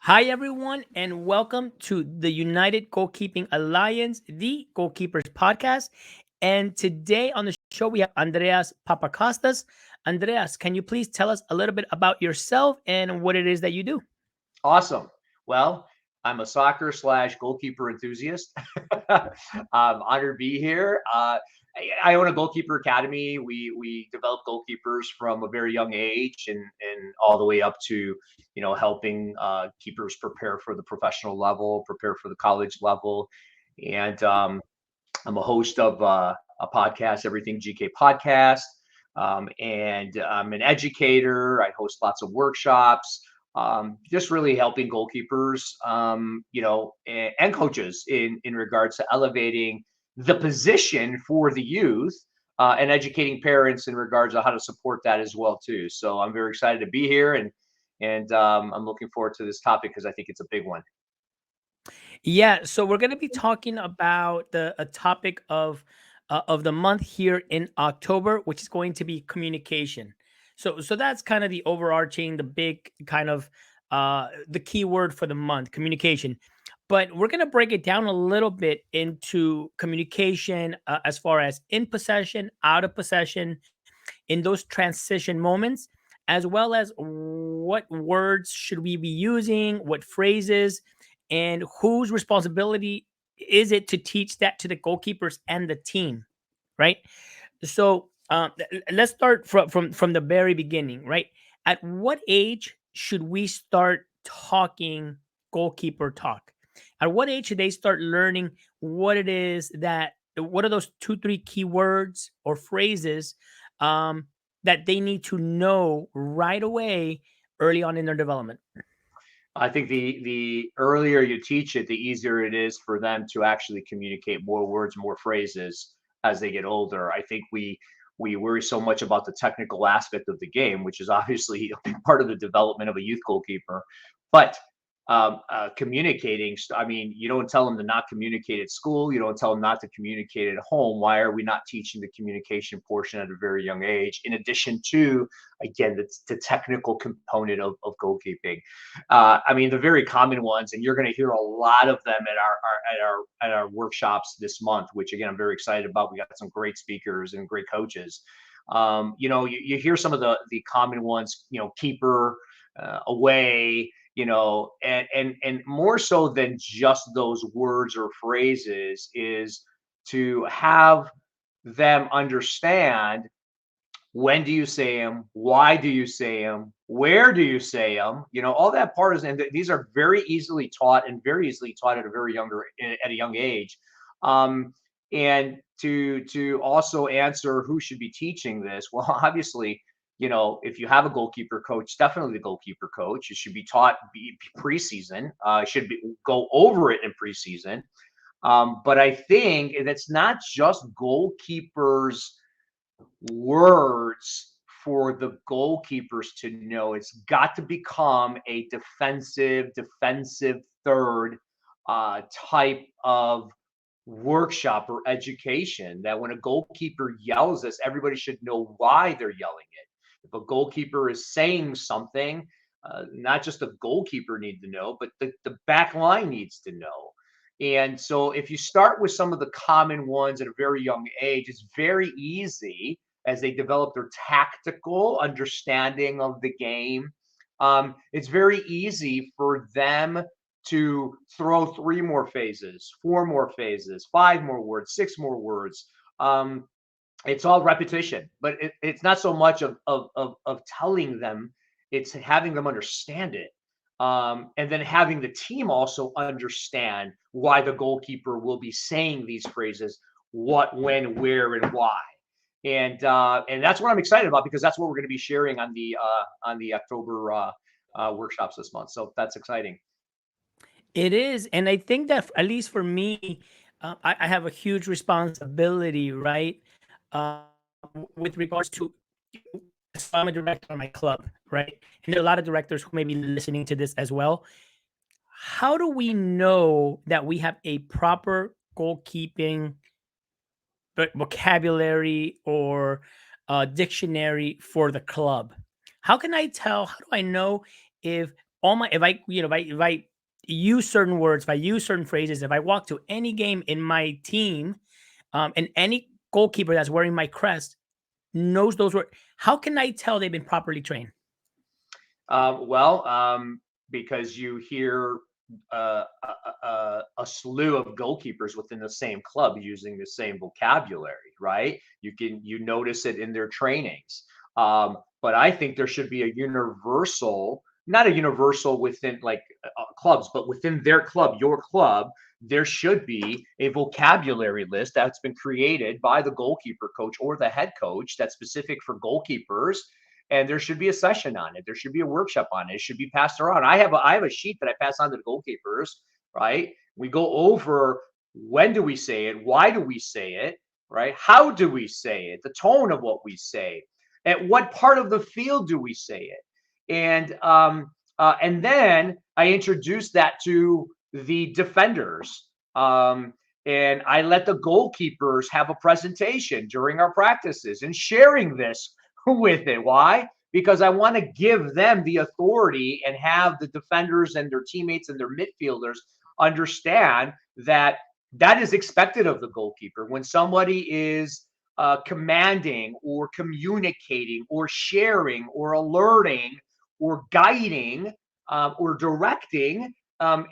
Hi, everyone, and welcome to the United Goalkeeping Alliance, the Goalkeepers Podcast. And today on the show, we have Andreas Papakostas. Andreas, can you please tell us a little bit about yourself and what it is that you do? Awesome. Well, I'm a soccer slash goalkeeper enthusiast. I'm honored to be here. I own a goalkeeper academy. We develop goalkeepers from a very young age and all the way up to helping keepers prepare for the professional level, prepare for the college level, and I'm a host of a podcast, Everything GK podcast, and I'm an educator. I host lots of workshops, just really helping goalkeepers, and coaches in regards to elevating the position for the youth. And educating parents in regards to how to support that as well too. So I'm very excited to be here, and I'm looking forward to this topic because I think it's a big one. Yeah, so we're going to be talking about the a topic of the month here in October, which is going to be communication. So that's kind of the overarching, the big kind of the key word for the month, communication. But we're going to break it down a little bit into communication as far as in possession, out of possession, in those transition moments, as well as what words should we be using, what phrases, and whose responsibility is it to teach that to the goalkeepers and the team, right? So let's start from the very beginning, right? At what age should we start talking goalkeeper talk? At what age should they start learning what it is that what are those two, three keywords or phrases um, that they need to know right away early on in their development? I think the earlier you teach it, the easier it is for them to actually communicate more words, more phrases as they get older. I think we worry so much about the technical aspect of the game, which is obviously a big part of the development of a youth goalkeeper. But communicating, I mean, you don't tell them to not communicate at school. You don't tell them not to communicate at home. Why are we not teaching the communication portion at a very young age? In addition to, again, the technical component of goalkeeping. I mean, the very common ones, and you're going to hear a lot of them at our workshops this month, which again I'm very excited about. We got some great speakers and great coaches. You hear some of the common ones, keeper, away, and more so than just those words or phrases is to have them understand when do you say them, why do you say them, where do you say them, all that part is, and these are very easily taught and very easily taught at a very younger at a young age. Um, and to also answer who should be teaching this, well, obviously, if you have a goalkeeper coach, definitely the goalkeeper coach. It should be taught preseason. Should be go over it in preseason. But I think that's not just goalkeepers words for the goalkeepers to know. It's got to become a defensive third type of workshop or education, that when a goalkeeper yells this, everybody should know why they're yelling it. If a goalkeeper is saying something, not just the goalkeeper need to know, but the back line needs to know. And so if you start with some of the common ones at a very young age, it's very easy as they develop their tactical understanding of the game. It's very easy for them to throw three more phases, four more phases, five more words, six more words. It's all repetition, but it's not so much of telling them, it's having them understand it. And then having the team also understand why the goalkeeper will be saying these phrases, what, when, where, and why. And that's what I'm excited about, because that's what we're going to be sharing on the October workshops this month. So that's exciting. It is, and I think that at least for me, I have a huge responsibility, right? With regards to, so I'm a director on my club, right? And there are a lot of directors who may be listening to this as well. How do we know that we have a proper goalkeeping vocabulary or dictionary for the club? How can I tell? How do I know if all my, if I, if I use certain words, if I use certain phrases, if I walk to any game in my team, and any goalkeeper that's wearing my crest knows those words, how can I tell they've been properly trained? Well, because you hear a slew of goalkeepers within the same club using the same vocabulary, right? You notice it in their trainings. But I think there should be a universal, not a universal within like clubs, but within their club, your club, there should be a vocabulary list that's been created by the goalkeeper coach or the head coach that's specific for goalkeepers, and there should be a session on it. There should be a workshop on it. It should be passed around. I have a sheet that I pass on to the goalkeepers, right? We go over when do we say it, why do we say it, right? How do we say it, the tone of what we say, at what part of the field do we say it, and then I introduce that to the defenders. And I let the goalkeepers have a presentation during our practices and sharing this with it. Why? Because I want to give them the authority and have the defenders and their teammates and their midfielders understand that that is expected of the goalkeeper. When somebody is commanding or communicating or sharing or alerting or guiding or directing,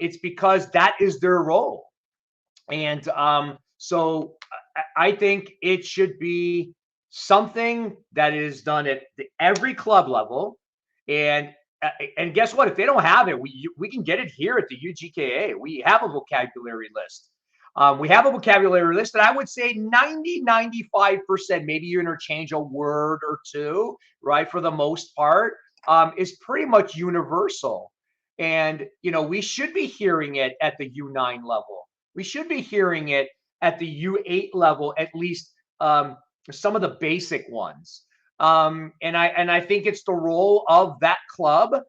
it's because that is their role. And so I think it should be something that is done at every club level. And and guess what? If they don't have it, we can get it here at the UGKA. We have a vocabulary list. We have a vocabulary list, and I would say 90-95%, maybe you interchange a word or two, right? For the most part, is pretty much universal. And, we should be hearing it at the U9 level. We should be hearing it at the U8 level, at least some of the basic ones. And I think it's the role of that club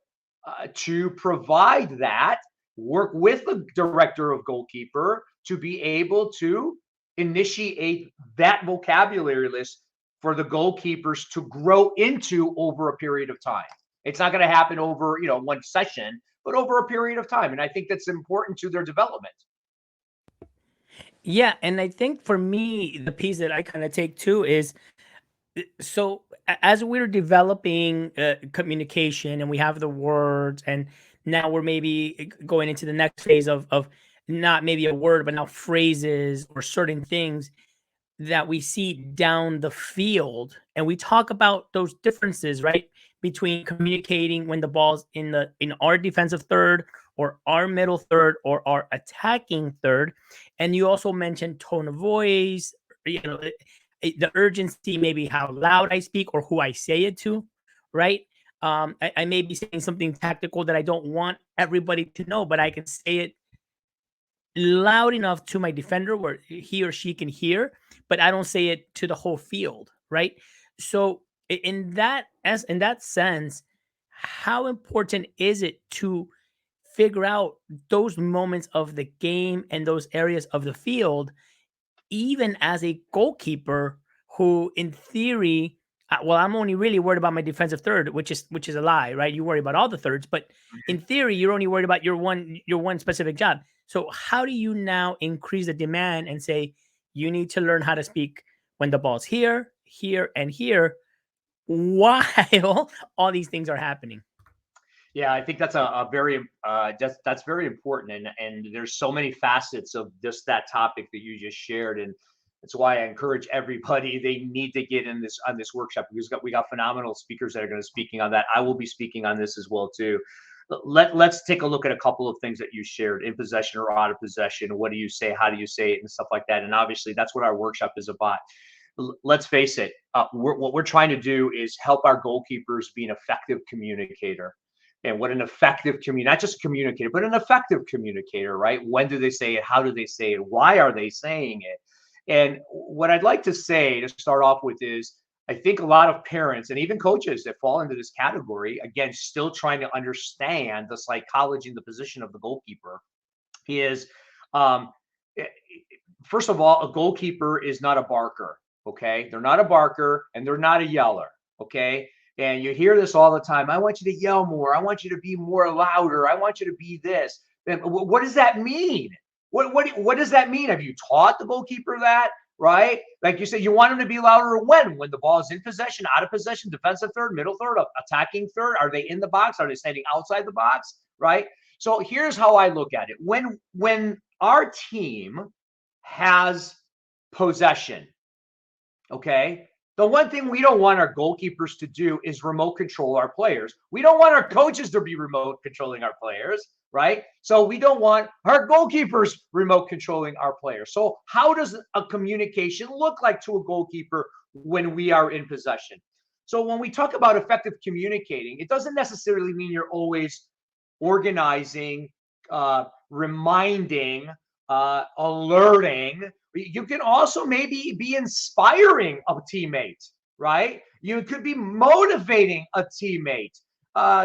to provide that, work with the director of goalkeeper to be able to initiate that vocabulary list for the goalkeepers to grow into over a period of time. It's not going to happen over, one session, but over a period of time. And I think that's important to their development. Yeah, and I think for me, the piece that I kind of take too is, so as we're developing communication and we have the words, and now we're maybe going into the next phase of not maybe a word but now phrases or certain things that we see down the field, and we talk about those differences, right, between communicating when the ball's in our defensive third or our middle third or our attacking third. And you also mentioned tone of voice, you know the urgency, maybe how loud I speak or who I say it to, right? I may be saying something tactical that I don't want everybody to know, but I can say it loud enough to my defender where he or she can hear, but I don't say it to the whole field, right? So in that sense, how important is it to figure out those moments of the game and those areas of the field, even as a goalkeeper who in theory, well, I'm only really worried about my defensive third, which is a lie, right? You worry about all the thirds, but in theory you're only worried about your one specific job. So how do you now increase the demand and say you need to learn how to speak when the ball's here, here, and here, while all these things are happening? Yeah, I think that's a very that's very important, and there's so many facets of just that topic that you just shared, and that's why I encourage everybody they need to get in this on this workshop because we got phenomenal speakers that are going to be speaking on that. I will be speaking on this as well too. Let's take a look at a couple of things that you shared in possession or out of possession. What do you say? How do you say it? And stuff like that. And obviously, that's what our workshop is about. Let's face it. What we're trying to do is help our goalkeepers be an effective communicator, and what an effective not just a communicator, but an effective communicator, right? When do they say it? How do they say it? Why are they saying it? And what I'd like to say to start off with is I think a lot of parents and even coaches that fall into this category, again, still trying to understand the psychology and the position of the goalkeeper is um, eh, first of all, a goalkeeper is not a barker. Okay. They're not a barker and they're not a yeller. Okay. And you hear this all the time. I want you to yell more. I want you to be more louder. I want you to be this. And what does that mean? What does that mean? Have you taught the goalkeeper that? Right? Like you said, you want him to be louder when the ball is in possession, out of possession, defensive third, middle third, attacking third. Are they in the box? Are they standing outside the box? Right? So here's how I look at it. When our team has possession, okay, the one thing we don't want our goalkeepers to do is remote control our players. We don't want our coaches to be remote controlling our players, right? So we don't want our goalkeepers remote controlling our players. So how does a communication look like to a goalkeeper when we are in possession? So when we talk about effective communicating, it doesn't necessarily mean you're always organizing, reminding, alerting. You can also maybe be inspiring a teammate, right? You could be motivating a teammate.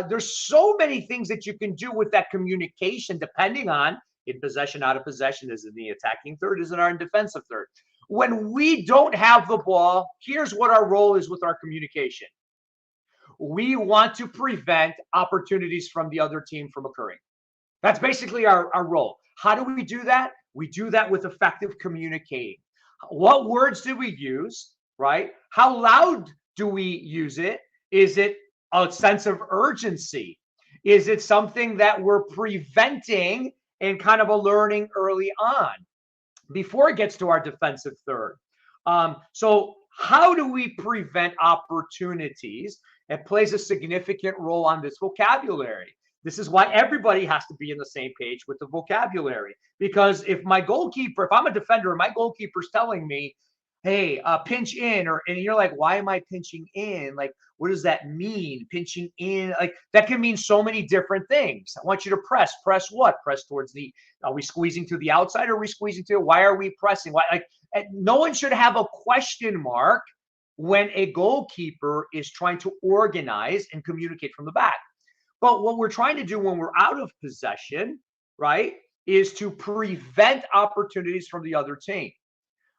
There's so many things that you can do with that communication, depending on in possession, out of possession, is in the attacking third, is in our defensive third. When we don't have the ball, here's what our role is with our communication. We want to prevent opportunities from the other team from occurring. That's basically our role. How do we do that? We do that with effective communicating. What words do we use, right? How loud do we use it? Is it a sense of urgency? Is it something that we're preventing and kind of a learning early on before it gets to our defensive third? So how do we prevent opportunities? It plays a significant role on this vocabulary. This is why everybody has to be in the same page with the vocabulary. Because if my goalkeeper, if I'm a defender and my goalkeeper's telling me, hey, pinch in, and you're like, why am I pinching in? Like, what does that mean? Pinching in, like that can mean so many different things. I want you to press. Press what? Press towards the. Are we squeezing to the outside? Or are we squeezing to? Why are we pressing? Why? Like, no one should have a question mark when a goalkeeper is trying to organize and communicate from the back. But what we're trying to do when we're out of possession, right, is to prevent opportunities from the other team.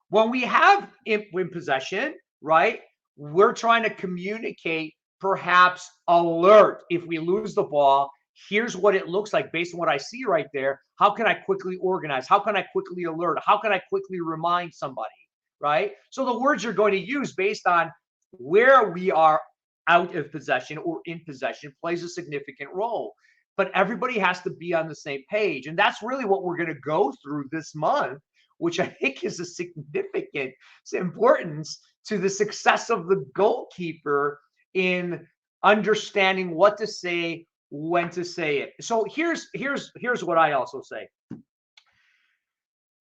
When we have in possession, right, we're trying to communicate, perhaps alert. If we lose the ball, here's what it looks like based on what I see right there. How can I quickly organize? How can I quickly alert? How can I quickly remind somebody, right? So the words you're going to use based on where we are out of possession or in possession plays a significant role. But everybody has to be on the same page. And that's really what we're going to go through this month, which I think is a significant importance to the success of the goalkeeper in understanding what to say, when to say it. So here's what I also say.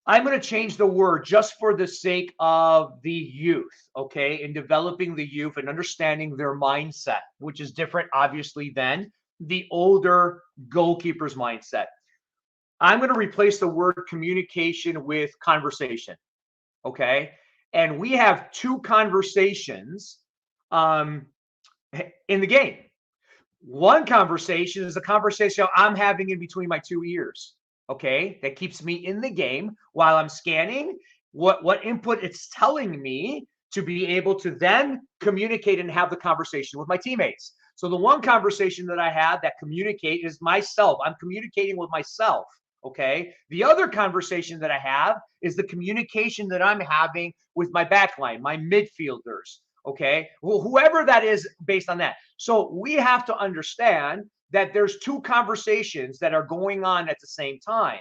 I'm going to change the word just for the sake of the youth, okay, in developing the youth and understanding their mindset, which is different, obviously, than the older goalkeeper's mindset. I'm going to replace the word communication with conversation, okay? And we have two conversations in the game. One conversation is a conversation I'm having in between my two ears. Okay, that keeps me in the game while I'm scanning what input it's telling me to be able to then communicate and have the conversation with my teammates. So the one conversation that I have that communicate is myself. I'm communicating with myself. Okay. The other conversation that I have is the communication that I'm having with my backline, my midfielders. Okay. Well, whoever that is based on that. So we have to understand that there's two conversations that are going on at the same time.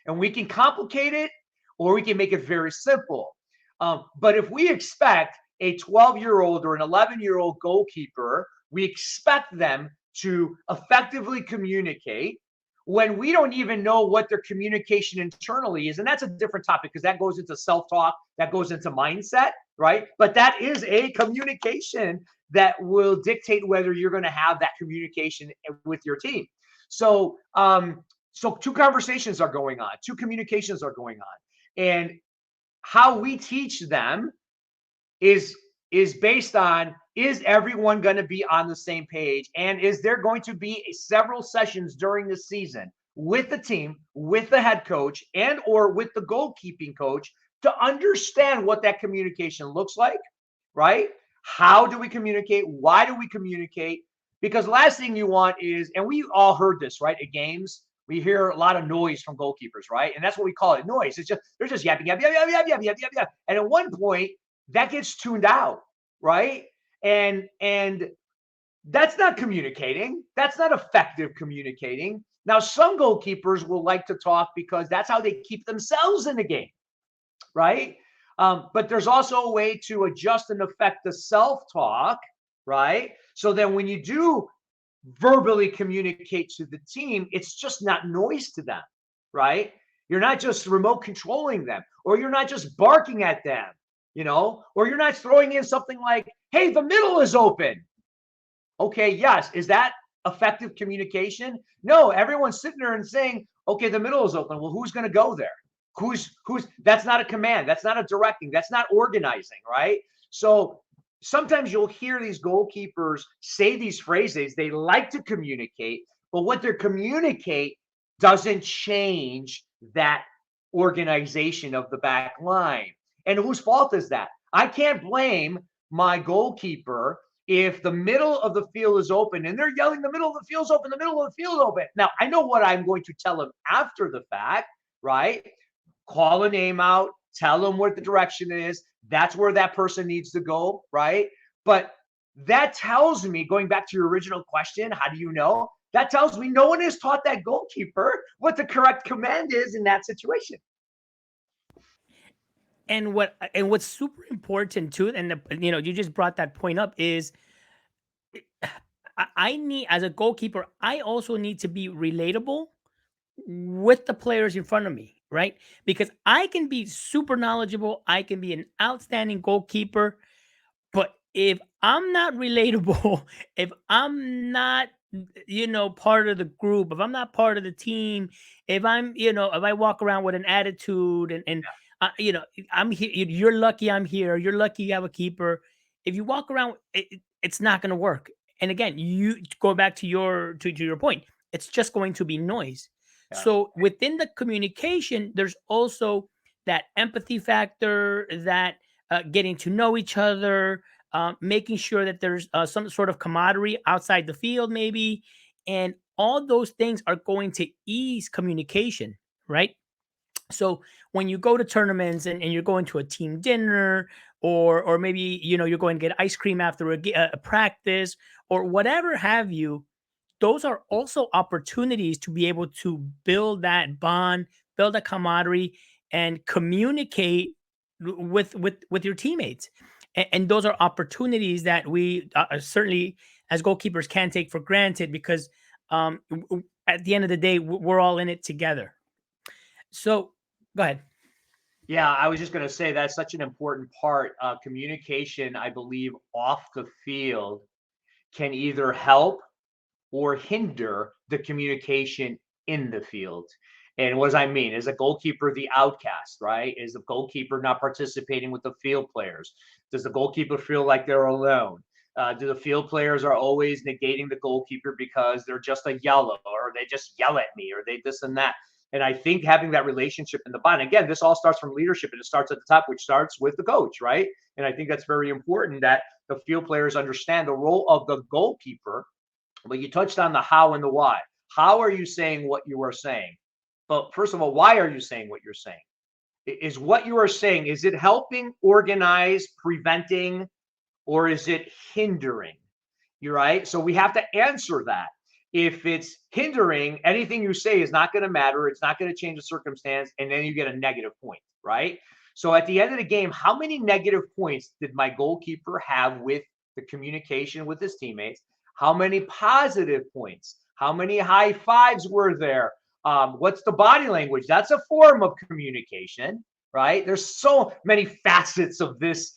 And we can complicate it or we can make it very simple. But if we expect a 12-year-old or an 11-year-old goalkeeper, we expect them to effectively communicate when we don't even know what their communication internally is. And that's a different topic because that goes into self-talk, that goes into mindset, right? But that is a communication that will dictate whether you're going to have that communication with your team. So, so two conversations are going on, two communications are going on, and how we teach them is based on, is everyone going to be on the same page, and is there going to be several sessions during the season with the team, with the head coach, and or with the goalkeeping coach to understand what that communication looks like, right? How do we communicate? Why do we communicate? Because last thing you want is, and we all heard this, right? At games, we hear a lot of noise from goalkeepers, right? And that's what we call it, noise. It's just they're just yapping, yap, yap, yap, yap, yap, yap, yap, yap. And at one point, that gets tuned out, right? And that's not communicating. That's not effective communicating. Now, some goalkeepers will like to talk because that's how they keep themselves in the game, right? But there's also a way to adjust and affect the self-talk, right? So then when you do verbally communicate to the team, it's just not noise to them, right? You're not just remote controlling them, or you're not just barking at them, or you're not throwing in something like, hey, the middle is open. Okay, yes. Is that effective communication? No, everyone's sitting there and saying, okay, the middle is open. Well, who's going to go there? Who's that's not a command. That's not a directing. That's not organizing, right? So sometimes you'll hear these goalkeepers say these phrases. They like to communicate, but what they communicate doesn't change that organization of the back line. And whose fault is that? I can't blame my goalkeeper if the middle of the field is open and they're yelling, the middle of the field's open, the middle of the field open. Now, I know what I'm going to tell them after the fact, right? Call a name out, tell them what the direction is. That's where that person needs to go, right? But that tells me, going back to your original question, how do you know? That tells me no one has taught that goalkeeper what the correct command is in that situation. And what's super important too, and you just brought that point up, is I need, as a goalkeeper, I also need to be relatable with the players in front of me, right? Because I can be super knowledgeable, I can be an outstanding goalkeeper, but if I'm not relatable, if I'm not, part of the group, if I'm not part of the team, if I walk around with an attitude and I'm here, you're lucky I'm here, you're lucky you have a keeper. If you walk around, it's not going to work. And again, you go back to your point, it's just going to be noise. Yeah. So within the communication, there's also that empathy factor, that getting to know each other, making sure that there's some sort of camaraderie outside the field, maybe. And all those things are going to ease communication, right? So when you go to tournaments and you're going to a team dinner, or maybe you're going to get ice cream after a practice or whatever have you, those are also opportunities to be able to build that bond, build a camaraderie, and communicate with your teammates. And those are opportunities that we certainly, as goalkeepers, can't take for granted, because at the end of the day, we're all in it together. So go ahead. Yeah, I was just going to say that's such an important part. Communication, I believe, off the field can either help or hinder the communication in the field. And what does I mean? Is a goalkeeper the outcast, right? Is the goalkeeper not participating with the field players? Does the goalkeeper feel like they're alone? Do the field players are always negating the goalkeeper because they're just a yellow, or they just yell at me, or they this and that? And I think having that relationship in the bond, again, this all starts from leadership, and it starts at the top, which starts with the coach, right? And I think that's very important that the field players understand the role of the goalkeeper. But you touched on the how and the why. How are you saying what you are saying? But first of all, why are you saying what you're saying? Is what you are saying, is it helping, organize, preventing, or is it hindering? You're right. So we have to answer that. If it's hindering, anything you say is not going to matter. It's not going to change the circumstance. And then you get a negative point, right? So at the end of the game, how many negative points did my goalkeeper have with the communication with his teammates? How many positive points? How many high fives were there? What's the body language? That's a form of communication, right? There's so many facets of this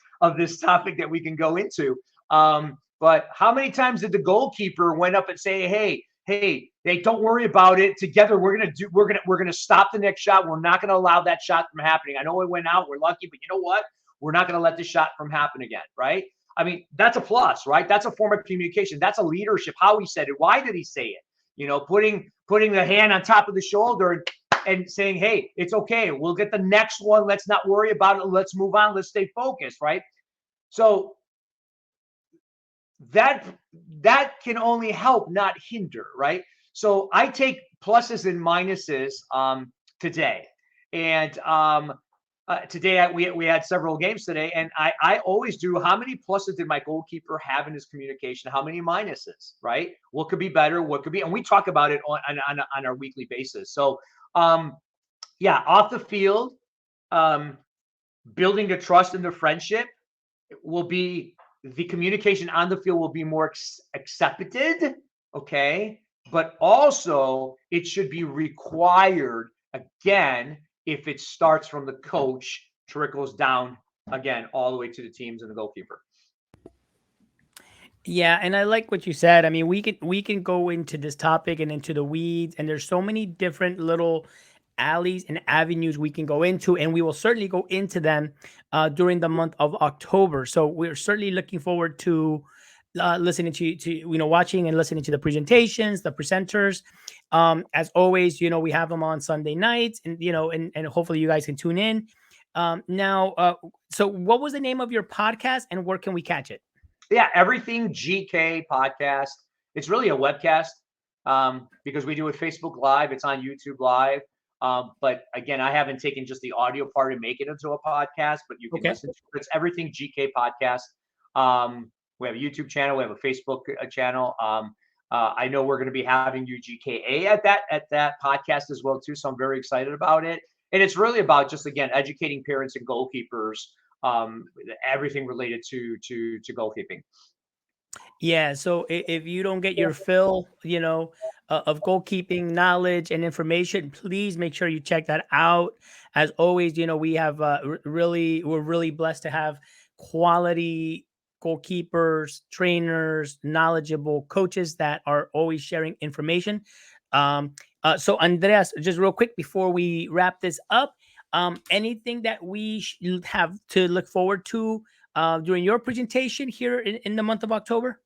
topic that we can go into. But how many times did the goalkeeper went up and say, hey, don't worry about it. Together, we're gonna stop the next shot. We're not gonna allow that shot from happening. I know it went out. We're lucky, but you know what? We're not gonna let this shot from happen again, right? I mean, that's a plus, right? That's a form of communication. That's a leadership. How he said it. Why did he say it? Putting the hand on top of the shoulder and saying, hey, it's okay. We'll get the next one. Let's not worry about it. Let's move on. Let's stay focused, right? So that that can only help, not hinder, right? So I take pluses and minuses today, and today we had several games today, and I always do how many pluses did my goalkeeper have in his communication, how many minuses, right? What could be better, what could be, and we talk about it on our weekly basis. So um, yeah, off the field, um, building the trust and the friendship will be the communication on the field will be more accepted, okay? But also, it should be required again if it starts from the coach, trickles down again all the way to the teams and the goalkeeper. Yeah, and I like what you said. I mean, we can go into this topic and into the weeds, and there's so many different little alleys and avenues we can go into, and we will certainly go into them during the month of October. So we're certainly looking forward to listening to watching and listening to the presentations, the presenters. As always, we have them on Sunday nights, and and hopefully you guys can tune in. So what was the name of your podcast, and where can we catch it? Yeah, everything GK podcast. It's really a webcast because we do it Facebook Live. It's on YouTube Live. But again, I haven't taken just the audio part and make it into a podcast, but you can Okay. listen to it. It's everything GK podcast. We have a YouTube channel. We have a Facebook channel. I know we're going to be having UGKA at that podcast as well too. So I'm very excited about it. And it's really about just again educating parents and goalkeepers um, everything related to goalkeeping. Yeah, so if you don't get your fill, of goalkeeping knowledge and information, please make sure you check that out. As always, we have we're really blessed to have quality goalkeepers, trainers, knowledgeable coaches that are always sharing information. So Andreas, just real quick before we wrap this up, anything that we have to look forward to during your presentation here in the month of October?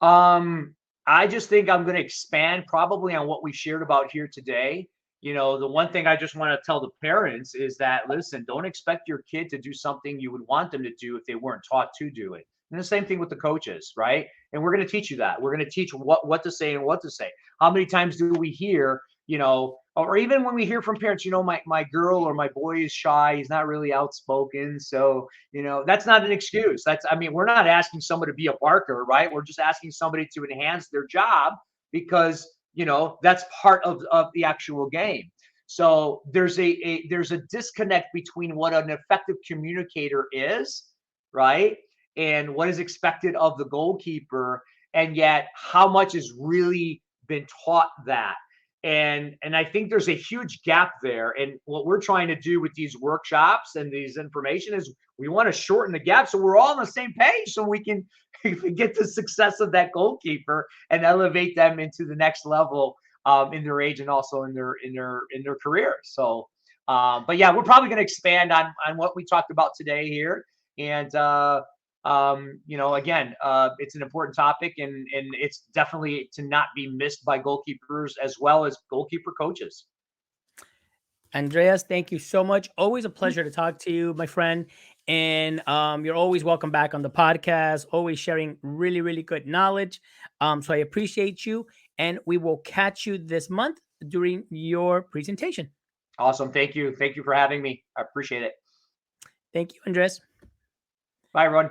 Um, I just think I'm going to expand probably on what we shared about here today. The one thing I just want to tell the parents is that listen, don't expect your kid to do something you would want them to do if they weren't taught to do it. And the same thing with the coaches, right? And we're going to teach you that. We're going to teach what to say and what to say. How many times do we hear, or even when we hear from parents, my girl or my boy is shy, he's not really outspoken, so that's not an excuse. I mean, we're not asking someone to be a barker, right? We're just asking somebody to enhance their job because, that's part of the actual game. So there's a disconnect between what an effective communicator is, right? And what is expected of the goalkeeper, and yet how much has really been taught that. And I think there's a huge gap there. And what we're trying to do with these workshops and these information is we want to shorten the gap so we're all on the same page so we can get the success of that goalkeeper and elevate them into the next level in their age and also in their careers. So but yeah, we're probably going to expand on what we talked about today here. And again, it's an important topic, and it's definitely to not be missed by goalkeepers as well as goalkeeper coaches. Andreas, thank you so much. Always a pleasure to talk to you, my friend. And you're always welcome back on the podcast, always sharing really, really good knowledge. So I appreciate you. And we will catch you this month during your presentation. Awesome. Thank you for having me. I appreciate it. Thank you, Andres. Bye, everyone.